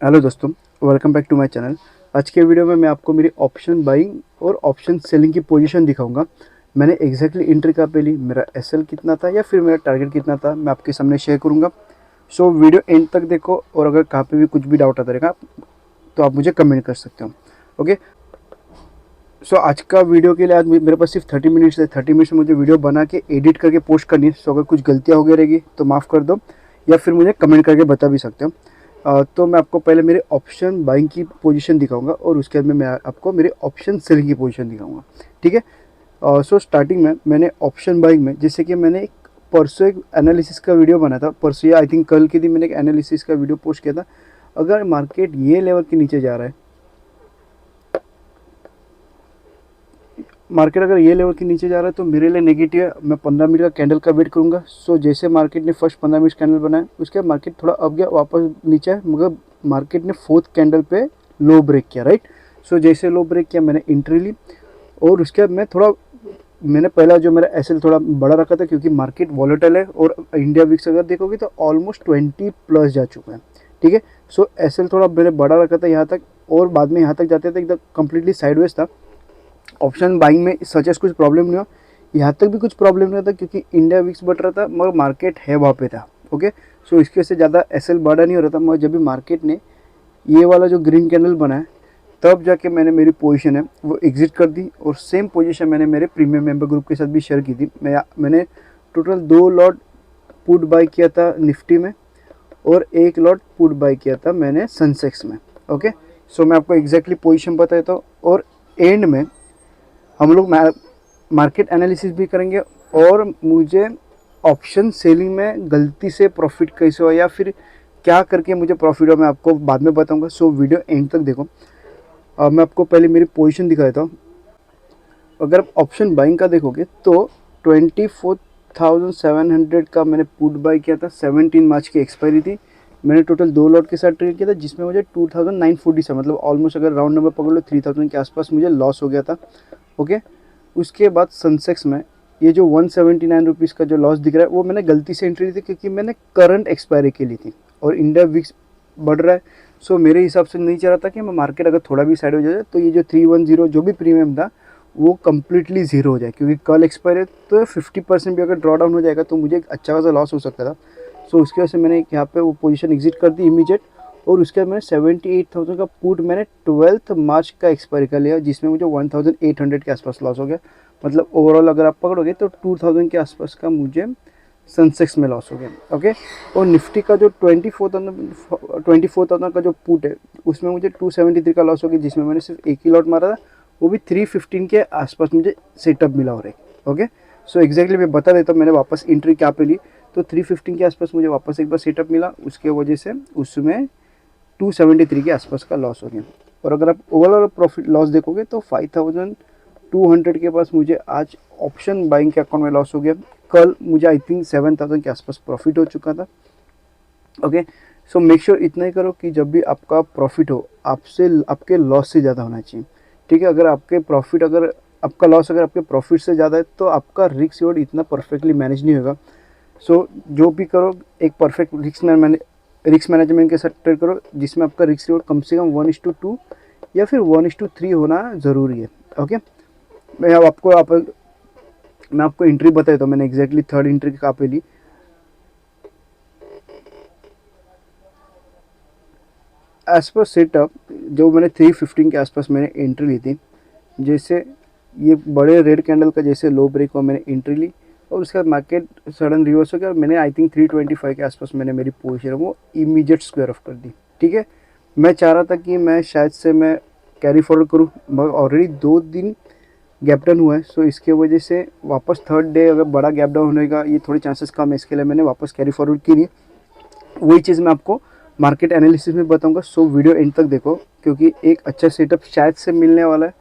Hello दोस्तों, welcome back to my channel. आज के वीडियो में मैं आपको मेरी ऑप्शन बाइंग और ऑप्शन सेलिंग की पोजीशन दिखाऊंगा। मैंने एग्जैक्टली एंट्री कहाँ पे ली, मेरा एसएल कितना था या फिर मेरा टारगेट कितना था, मैं आपके सामने शेयर करूंगा। सो वीडियो एंड तक देखो और अगर कहाँ पे भी कुछ भी डाउट आता रहेगा तो आप मुझे कमेंट कर सकते हो। ओके, सो आज का वीडियो के लिए आज मेरे पास सिर्फ 30 मिनट्स है। 30 मिनट्स में मुझे वीडियो बना के एडिट करके पोस्ट करनी है। सो अगर कुछ गलतियाँ हो गई रहेगी तो माफ़ कर दो या फिर मुझे कमेंट करके बता भी सकते हो। तो मैं आपको पहले मेरे ऑप्शन बाइंग की पोजीशन दिखाऊंगा और उसके बाद में मैं आपको मेरे ऑप्शन सेलिंग की पोजीशन दिखाऊंगा। ठीक है। सो स्टार्टिंग में मैंने ऑप्शन बाइंग में, जैसे कि मैंने एक परसों एक एनालिसिस का वीडियो बना था। परसों या आई थिंक कल के दिन मैंने एक एनालिसिस का वीडियो पोस्ट किया था। अगर मार्केट ये लेवल के नीचे जा रहा है, मार्केट अगर ये लेवल के नीचे जा रहा है तो मेरे लिए नेगेटिव है। मैं 15 मिनट का कैंडल का वेट करूंगा। सो जैसे मार्केट ने फर्स्ट 15 मिनट कैंडल बनाया, उसके बाद मार्केट थोड़ा अप गया, वापस नीचे है, मगर मार्केट ने फोर्थ कैंडल पे लो ब्रेक किया, राइट। सो जैसे लो ब्रेक किया मैंने एंट्री ली और उसके बाद मैंने पहला जो मेरा एसएल थोड़ा बड़ा रखा था, क्योंकि मार्केट वॉलेटाइल है और इंडिया विक्स अगर देखोगे तो ऑलमोस्ट 20 प्लस जा चुका है। ठीक है। सो एसएल थोड़ा मैंने बड़ा रखा था यहाँ तक, और बाद में यहाँ तक जाते थे एकदम कम्प्लीटली साइडवेज था। ऑप्शन बाइंग में सच कुछ प्रॉब्लम नहीं हुआ, यहाँ तक भी कुछ प्रॉब्लम नहीं था, क्योंकि इंडिया विक्स बढ़ रहा था मगर मार्केट है वहाँ पे था। ओके, सो इसकी वजह से ज़्यादा एसएल बड़ा नहीं हो रहा था। मगर जब भी मार्केट ने ये वाला जो ग्रीन कैंडल बनाया, तब जाके मैंने मेरी पोजीशन है वो एग्जिट कर दी। और सेम पोजीशन मैंने मेरे प्रीमियम मेंबर ग्रुप के साथ भी शेयर की थी। मैंने टोटल 2 लॉट पुट बाई किया था निफ्टी में और 1 लॉट पुट बाई किया था मैंने सेंसेक्स में। ओके, सो मैं आपको एग्जैक्टली पोजीशन बताता हूँ और एंड में हम लोग मार्केट एनालिसिस भी करेंगे और मुझे ऑप्शन सेलिंग में गलती से प्रॉफिट कैसे हुआ या फिर क्या करके मुझे प्रॉफिट हुआ मैं आपको बाद में बताऊंगा। सो वीडियो एंड तक देखो। मैं आपको पहले मेरी पोजीशन दिखा देता हूँ। अगर आप ऑप्शन बाइंग का देखोगे तो 24,700 का मैंने पुट बाई किया था। 17 मार्च की एक्सपायरी थी। मैंने टोटल 2 लॉट के साथ ट्रेड किया था, जिसमें मुझे 2,947 मतलब ऑलमोस्ट अगर राउंड नंबर पकड़ लो 3,000 के आसपास मुझे लॉस हो गया था। ओके, उसके बाद सेंसेक्स में ये जो 179 रुपीज़ का जो लॉस दिख रहा है वो मैंने गलती से एंट्री ली थी, क्योंकि मैंने करंट एक्सपायरी के ली थी और इंडिया विक्स बढ़ रहा है। सो मेरे हिसाब से नहीं चाह रहा था कि मैं मार्केट अगर थोड़ा भी साइड हो जाए तो ये जो 310 जो भी प्रीमियम था वो कम्प्लीटली ज़ीरो हो जाए, क्योंकि कल एक्सपायर है तो 50% भी अगर ड्रॉ डाउन हो जाएगा तो मुझे एक अच्छा खासा लॉस हो सकता था। सो उसकी वजह से मैंने यहाँ पे वो पोजीशन एग्जिट कर दी इमीडिएट। और उसके बाद मैंने 78,000 का पुट मैंने 12 मार्च का एक्सपायरी कर लिया, जिसमें मुझे 1,800 के आसपास लॉस हो गया। मतलब ओवरऑल अगर आप पकड़ोगे तो 2,000 के आसपास का मुझे सेंसेक्स में लॉस हो गया। ओके, और निफ्टी का जो 24,000 का जो पुट है उसमें मुझे 273 का लॉस हो गया, जिसमें मैंने सिर्फ एक ही लॉट मारा था, वो भी 315 के आसपास मुझे सेटअप मिला हो रहा है। ओके, सो एग्जैक्टली मैं बता देता हूँ मैंने वापस एंट्री क्या पे ली। तो 315 के आसपास मुझे वापस एक बार सेटअप मिला, उसके वजह से उसमें 273 के आसपास का लॉस हो गया। और अगर आप ओवरऑल प्रॉफिट लॉस देखोगे तो 5,200 के पास मुझे आज ऑप्शन बाइंग के अकाउंट में लॉस हो गया। कल मुझे आई थिंक 7,000 के आसपास प्रॉफिट हो चुका था। ओके, सो मेक श्योर इतना ही करो कि जब भी आपका प्रॉफिट हो आपसे आपके लॉस से ज़्यादा होना चाहिए। ठीक है, अगर आपका लॉस अगर आपके प्रॉफिट से ज़्यादा है तो आपका रिस्क रिवॉर्ड इतना परफेक्टली मैनेज नहीं होगा। सो जो भी करो एक परफेक्ट रिस्क मैनेजमेंट के साथ ट्रेड करो, जिसमें आपका रिस्क रिवॉर्ड कम से कम 1:2 या फिर 1:3 होना ज़रूरी है। ओके, मैं आपको एंट्री बताया तो मैंने एग्जैक्टली थर्ड एंट्री कहाँ पे ली। एज पर सेटअप जो मैंने 315 के आसपास मैंने एंट्री ली थी, जैसे ये बड़े रेड कैंडल का जैसे लो ब्रेक हुआ मैंने एंट्री ली और उसके बाद मार्केट सडन रिवर्स हो गया और मैंने आई थिंक 325 के आसपास मैंने मेरी पोजीशन वो इमीडिएट स्क्वायर ऑफ कर दी। ठीक है, मैं चाह रहा था कि मैं शायद से मैं कैरी फॉरवर्ड करूँ, मगर ऑलरेडी 2 दिन गैप डाउन हुआ है। सो इसके वजह से वापस थर्ड डे अगर बड़ा गैप डाउन होने का ये थोड़ी चांसेस कम है, इसके लिए मैंने वापस कैरी फॉरवर्ड की नहीं। वही चीज़ मैं आपको मार्केट एनालिसिस में बताऊंगा। सो वीडियो एंड तक देखो, क्योंकि एक अच्छा सेटअप शायद से मिलने वाला है।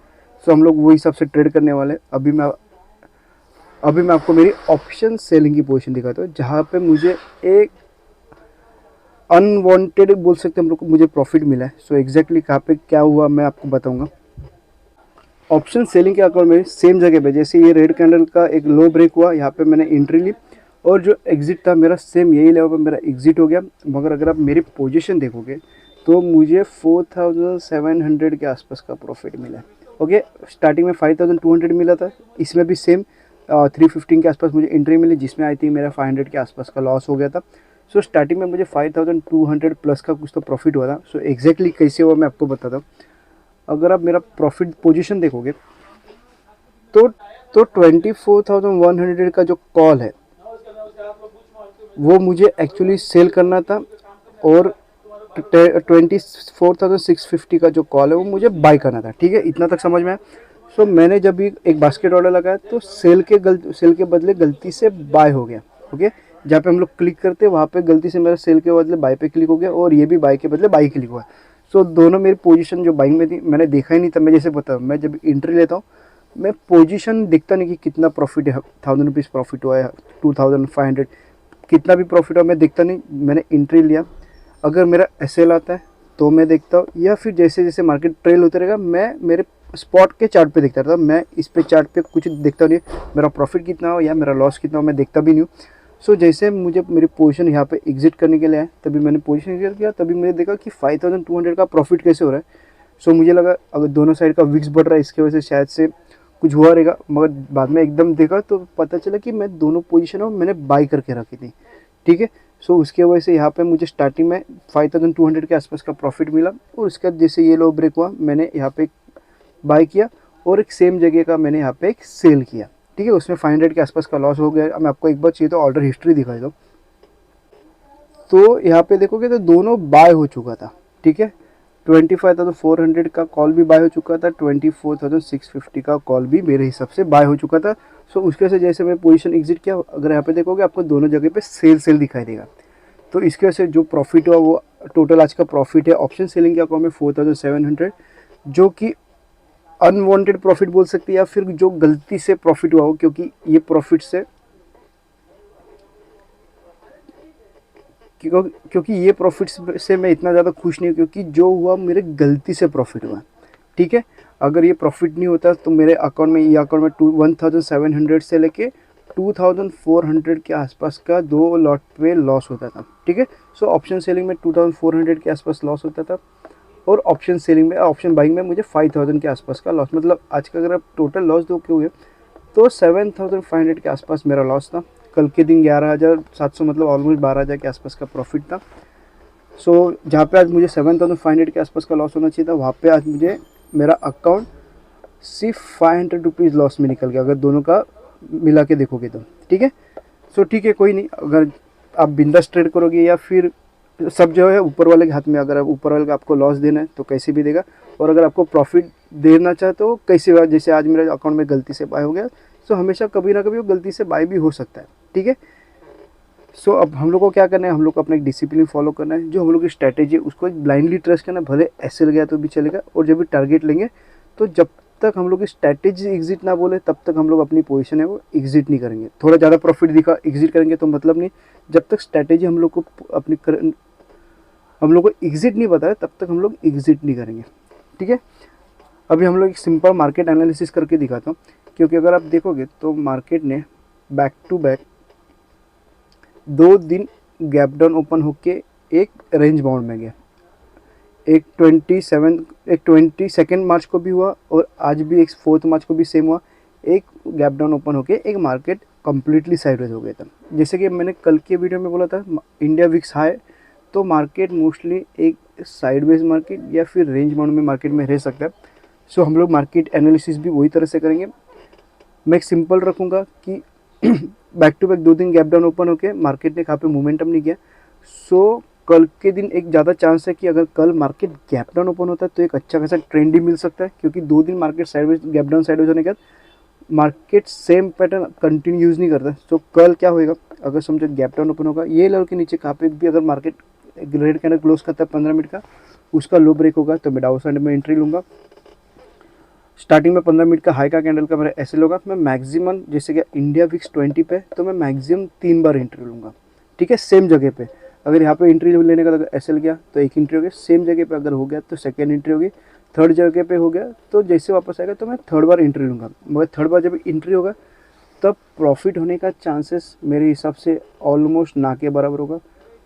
सो हम लोग वही हिसाब से ट्रेड करने वाले हैं। अभी मैं आपको मेरी ऑप्शन सेलिंग की पोजीशन दिखाता हूँ, जहाँ पे मुझे एक अनवांटेड बोल सकते हैं हम लोग को मुझे प्रॉफिट मिला है। सो एग्जैक्टली कहाँ पे क्या हुआ मैं आपको बताऊंगा। ऑप्शन सेलिंग के अकाउंट में सेम जगह पे जैसे ये रेड कैंडल का एक लो ब्रेक हुआ, यहाँ पे मैंने एंट्री ली और जो एग्जिट था मेरा सेम यही लेवल पर मेरा एग्जिट हो गया। मगर अगर आप मेरी पोजीशन देखोगे तो मुझे 4700 के आसपास का प्रॉफिट मिला। ओके, स्टार्टिंग में 5200 मिला था, इसमें भी सेम 315 के आसपास मुझे एंट्री मिली, जिसमें आई थिंक मेरा 500 के आसपास का लॉस हो गया था। सो स्टार्टिंग में मुझे 5200 प्लस का कुछ तो प्रॉफिट हुआ था। सो एग्जैक्टली कैसे हुआ मैं आपको बताता हूँ। अगर आप मेरा प्रॉफिट पोजीशन देखोगे तो 24,100 का जो कॉल है वो मुझे एक्चुअली सेल करना था, और 24,650 का जो कॉल है वो मुझे बाय करना था। ठीक है, इतना तक समझ में आया। सो मैंने जब भी एक बास्केट ऑर्डर लगाया तो सेल के बदले गलती से बाय हो गया। ओके, जहाँ पे हम लोग क्लिक करते हैं वहाँ पे गलती से मेरा सेल के बदले बाय पे क्लिक हो गया, और ये भी बाय के बदले बाई क्लिक हुआ। सो दोनों मेरी पोजीशन जो बाइंग में थी मैंने देखा ही नहीं था। मैं जैसे बता, मैं जब एंट्री लेता हूँ मैं पोजीशन देखता नहीं कि कितना प्रॉफिट है, 1000 रुपीज़ प्रॉफिट हुआ है, 2500 कितना भी प्रॉफिट हुआ मैं देखता नहीं। मैंने एंट्री लिया, अगर मेरा एसएल आता है तो मैं देखता हूँ, या फिर जैसे जैसे मार्केट ट्रेल होते रहेगा मैं मेरे स्पॉट के चार्ट पे देखता रहता। मैं इस पे चार्ट पे कुछ देखता नहीं, मेरा प्रॉफिट कितना हो या मेरा लॉस कितना हो मैं देखता भी नहीं हूँ। सो जैसे मुझे मेरी पोजीशन यहाँ पे एग्जिट करने के लिए आए, तभी मैंने पोजीशन एग्जिट किया, तभी मैंने देखा कि 5200 का प्रॉफिट कैसे हो रहा है। सो मुझे लगा अगर दोनों साइड का विक्स बढ़ रहा है इसकी वजह से शायद से कुछ हुआ रहेगा, मगर बाद में एकदम देखा तो पता चला कि मैं दोनों पोजीशनों मैंने बाई करके रखी थी। ठीक है, सो उसके वजह से यहाँ पे मुझे स्टार्टिंग में 5200 के आसपास का प्रॉफिट मिला, और उसके बाद जैसे ये लो ब्रेक हुआ मैंने यहाँ पे बाई किया, और एक सेम जगह का मैंने यहाँ पे एक सेल किया। ठीक है, उसमें 500 के आसपास का लॉस हो गया। मैं आपको एक बार चाहिए तो ऑर्डर हिस्ट्री दिखाई दो, तो यहाँ पे देखोगे तो दोनों बाय हो चुका था। ठीक है, 25,400 का कॉल भी बाय हो चुका था, 24,650 का कॉल भी मेरे हिसाब से बाय हो चुका था। सो उसके वजह से जैसे मैं पोजीशन एग्जिट किया, अगर यहाँ पे देखोगे आपको दोनों जगह पे सेल दिखाई देगा। तो इसकी वजह से जो प्रॉफिट हुआ वो टोटल आज का प्रॉफिट है ऑप्शन सेलिंग के अकाउंट में 4700, जो कि अनवांटेड प्रॉफिट बोल सकते हैं, या फिर जो गलती से प्रॉफिट हुआ हो, क्योंकि ये प्रॉफिट से क्योंकि ये प्रॉफिट से मैं इतना ज़्यादा खुश नहीं हूँ, क्योंकि जो हुआ मेरे गलती से प्रॉफिट हुआ। ठीक है, अगर ये प्रॉफिट नहीं होता तो मेरे अकाउंट में, ये अकाउंट में 1700 से लेके 2400 के आसपास का दो लॉट पे लॉस होता था। ठीक है, सो ऑप्शन सेलिंग में 2400 के आसपास लॉस होता था, और ऑप्शन सेलिंग में, ऑप्शन बाइंग में मुझे 5000 के आसपास का लॉस। मतलब आज का अगर आप टोटल लॉस दो के हुए तो 7500 के आसपास मेरा लॉस था। कल के दिन 11700, मतलब ऑलमोस्ट 12000 के आसपास का प्रॉफिट था। सो जहाँ पे आज मुझे 7500 के आसपास का लॉस होना चाहिए था, वहाँ पे आज मुझे मेरा अकाउंट सिर्फ 500 रुपीज़ लॉस में निकल गया, अगर दोनों का मिला के देखोगे तो। ठीक है, सो ठीक है, कोई नहीं, अगर आप बिंदास ट्रेड करोगे या फिर सब जो है ऊपर वाले के हाथ में। अगर आप ऊपर वाले का आपको लॉस देना है तो कैसे भी देगा, और अगर आपको प्रॉफिट देना चाहते हो कैसे हुआ, जैसे आज मेरे अकाउंट में गलती से बाय हो गया, सो हमेशा कभी ना कभी वो गलती से बाय भी हो सकता है। ठीक है, सो अब हम लोग को क्या करना है, हम लोग को अपना एक डिसिप्लिन फॉलो करना है। जो हम लोग की स्ट्रैटेजी है उसको ब्लाइंडली ट्रस्ट करना है, भले ऐसे गया तो भी चलेगा, और जब भी टारगेट लेंगे तो जब तक हम लोग की स्ट्रैटेजी एग्जिट ना बोले तब तक हम लोग अपनी पोजीशन है वो एग्जिट नहीं करेंगे। थोड़ा ज़्यादा प्रॉफिट दिखा एग्जिट करेंगे तो मतलब नहीं, जब तक स्ट्रैटेजी हम लोग को हम लोग को एग्जिट नहीं बताया तब तक हम लोग एग्जिट नहीं करेंगे। ठीक है, अभी हम लोग एक सिंपल मार्केट एनालिसिस करके दिखाता हूँ, क्योंकि अगर आप देखोगे तो मार्केट ने बैक टू बैक 2 दिन गैप डाउन ओपन होके एक रेंज बाउंड में गया। एक 22 मार्च को भी हुआ, और आज भी एक 4 मार्च को भी सेम हुआ। एक गैप डाउन ओपन होके एक मार्केट कम्प्लीटली साइडवेज हो गया था। जैसे कि मैंने कल के वीडियो में बोला था, इंडिया विक्स हाई, तो मार्केट मोस्टली एक साइडवेज मार्केट या फिर रेंज बाउंड में मार्केट में रह सकता है। सो हम लोग मार्केट एनालिसिस भी वही तरह से करेंगे। मैं एक सिंपल रखूँगा कि बैक टू बैक 2 दिन गैप डाउन ओपन होके मार्केट ने कहाँ पे मोमेंटम नहीं किया। सो कल के दिन एक ज़्यादा चांस है कि अगर कल मार्केट गैप डाउन ओपन होता है तो एक अच्छा खासा ट्रेंड ही मिल सकता है, क्योंकि 2 दिन market sideways gap down sideways होने के बाद market same pattern continue use नहीं करता। सो कल क्या होएगा, अगर समझो गैप डाउन ओपन होगा, ये लेवल के नीचे कहाँ पे भी अगर मार्केट रेड कैंडल क्लोज करता है 15 मिनट का, उसका लो ब्रेक होगा तो मैं डाउन साइड में एंट्री लूँगा। स्टार्टिंग में 15 मिनट का हाई का कैंडल का मेरा ऐसे होगा, मैं मैक्सिमम जैसे कि इंडिया विक्स 20 पे, तो मैं मैक्सिमम 3 बार एंट्री लूँगा। ठीक है, सेम जगह पे। अगर यहाँ पे एंट्री लेने का अगर एस गया तो एक एंट्री हो गया, सेम जगह पे अगर हो गया तो सेकेंड एंट्री होगी, थर्ड जगह पे हो गया तो जैसे वापस आएगा तो मैं थर्ड बार एंट्री लूँगा। मगर थर्ड बार जब एंट्री होगा तब प्रॉफिट होने का चांसेस मेरे हिसाब से ऑलमोस्ट ना के बराबर होगा।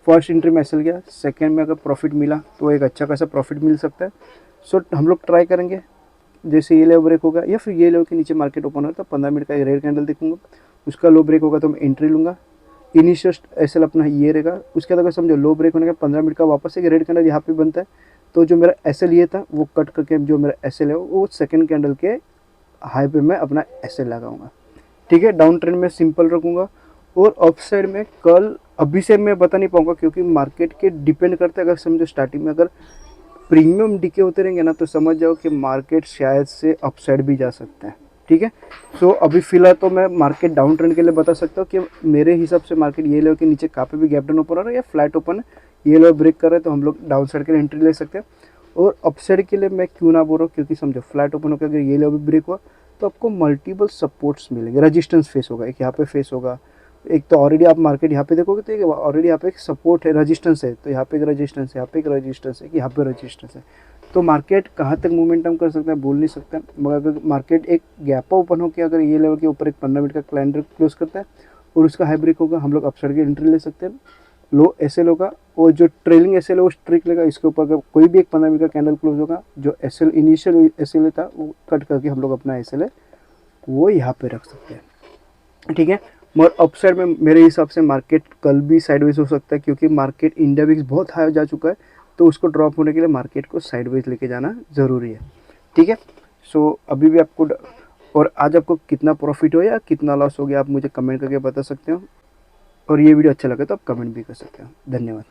फर्स्ट एंट्री में एसएल गया, सेकंड में अगर प्रॉफिट मिला तो एक अच्छा खासा प्रॉफिट मिल सकता है। सो हम लोग ट्राई करेंगे, जैसे ये लो ब्रेक होगा या फिर ये लो के नीचे मार्केट ओपन होगा तो 15 मिनट का रेड कैंडल देखूंगा, उसका लो ब्रेक होगा तो मैं एंट्री लूँगा। इनिशियल एसएल अपना ये रहेगा। उसके बाद अगर समझो लो ब्रेक होने का 15 मिनट का वापस एक रेड कैंडल यहाँ पे बनता है, तो जो मेरा एसएल ये था वो कट करके जो मेरा एसएल है वो सेकंड कैंडल के हाई पे मैं अपना एसएल लगाऊंगा। ठीक है, डाउन ट्रेंड में सिंपल रखूंगा। और अप साइड में कल अभी से मैं बता नहीं पाऊंगा क्योंकि मार्केट के डिपेंड करता है। अगर समझो स्टार्टिंग में अगर प्रीमियम डीके होते रहेंगे ना तो समझ जाओ कि मार्केट शायद से अप साइड भी जा सकता है। ठीक है, सो अभी फिलहाल तो मैं मार्केट डाउन ट्रेंड के लिए बता सकता हूँ कि मेरे हिसाब से मार्केट ये लेवल के नीचे कहाँ पे भी गैप डाउन ओपन हो रहा है या फ्लैट ओपन है, ये लेवल ब्रेक कर रहा है तो हम लोग डाउन साइड के लिए एंट्री ले सकते हैं। और अप साइड के लिए मैं क्यों ना बोल रहा हूँ, क्योंकि समझो फ्लैट ओपन होकर अगर ये लेवल भी ब्रेक हुआ तो आपको मल्टीपल सपोर्ट्स मिलेंगे, रजिस्टेंस फेस होगा, एक यहाँ पे फेस होगा, एक तो ऑलरेडी आप मार्केट यहाँ पे देखोगे तो ऑलरेडी यहाँ पे एक सपोर्ट है, रजिस्टेंस है, तो यहाँ पे एक रजिस्टेंस है, यहाँ पे एक रजिस्टेंस है, यहाँ पे रजिस्टेंस है। तो मार्केट कहाँ तक मोमेंटम कर सकता है बोल नहीं सकता, मगर अगर मार्केट एक गैप ओपन होकर अगर ये लेवल के ऊपर एक 15 मिनट का कैलेंडर क्लोज करता है और उसका हाई ब्रेक होगा, हम लोग अपसाइड की एंट्री ले सकते हैं। लो एसएल होगा और जो ट्रेलिंग एसएल है वो स्ट्रिक लेगा, इसके ऊपर अगर कोई भी एक 15 मिनट का कैंडल क्लोज होगा, जो एसएल इनिशियल एसएल था वो कट करके हम लोग अपना एसएल है वो यहाँ पे रख सकते हैं। ठीक है, मगर अपसाइड में मेरे हिसाब से मार्केट कल भी साइडवेज हो सकता है क्योंकि मार्केट इंडिया विक्स बहुत हाई जा चुका है, तो उसको ड्रॉप होने के लिए मार्केट को साइडवेज लेके जाना ज़रूरी है। ठीक है, सो अभी भी आपको और आज आपको कितना प्रॉफिट हो या कितना लॉस हो गया आप मुझे कमेंट करके बता सकते हो। और ये वीडियो अच्छा लगे तो आप कमेंट भी कर सकते हो। धन्यवाद।